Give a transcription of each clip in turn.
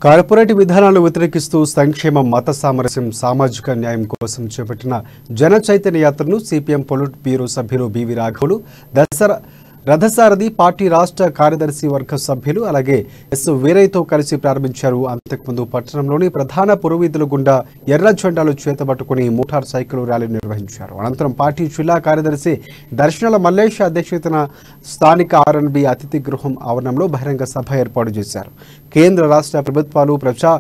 Corporate విధానాలు వ్యతిరేకిస్తూ సంక్షేమ మత సామరస్యం సామాజిక న్యాయం కోసం చేపట్టిన జన చైతన్య యాత్రను సిపిఎం పొలిట్ బ్యూరో సభ్యులు బివి రాఘవులు రథసారథి పార్టీ రాష్ట్ర కార్యదర్శి వర్గ సభ్యులు అలాగే ఎస్ వీరయ్యతో కలిసి ప్రారంభించారు. అంతకుముందు పట్టణంలోని ప్రధాన పురవీధుల గుండా ఎర్ర జెండాలు చేతబట్టుకుని మోటార్ సైకిల్ ర్యాలీ నిర్వహించారు. అనంతరం పార్టీ జిల్లా కార్యదర్శి దర్శనాల మల్లేష్ అధ్యక్షతన స్థానిక ఆర్ఎన్బి అతిథి గృహం ఆవరణంలో బహిరంగ సభ ఏర్పాటు చేశారు. కేంద్ర రాష్ట్ర ప్రభుత్వాలు ప్రజా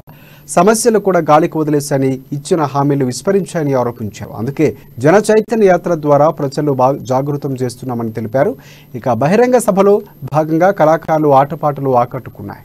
సమస్యలు కూడా గాలికి వదిలేశాయని, ఇచ్చిన హామీలు విస్మరించాయని ఆరోపించారు. అందుకే జన చైతన్య యాత్ర ద్వారా ప్రజలు జాగృతం చేస్తున్నామని తెలిపారు. ఇక బహిరంగ సభలో భాగంగా కళాకారులు ఆటపాటలు ఆకట్టుకున్నాయి.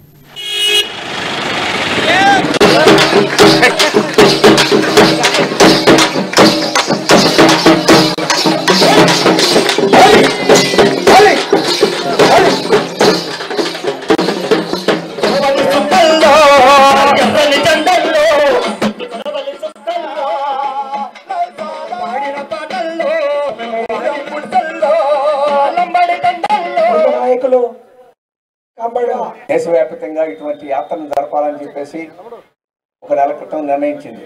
దేశవ్యాప్తంగా ఇటువంటి యాత్రను జరపాలని చెప్పేసి ఒక నెల క్రితం నిర్ణయించింది.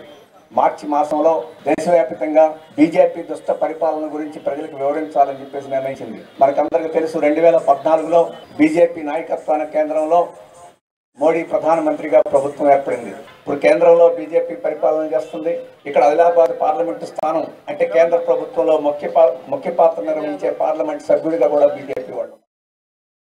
మార్చి మాసంలో దేశవ్యాప్తంగా బీజేపీ దుష్ట పరిపాలన గురించి ప్రజలకు వివరించాలని చెప్పేసి నిర్ణయించింది. మనకందరికీ తెలుసు, 2014లో బీజేపీ నాయకత్వాన కేంద్రంలో మోడీ ప్రధానమంత్రిగా ప్రభుత్వం ఏర్పడింది. ఇప్పుడు కేంద్రంలో బీజేపీ పరిపాలన చేస్తుంది. ఇక్కడ ఆదిలాబాద్ పార్లమెంటు స్థానం అంటే కేంద్ర ప్రభుత్వంలో ముఖ్య పాత్ర నిర్వహించే పార్లమెంట్ సభ్యుడిగా కూడా బీజేపీ వాళ్ళు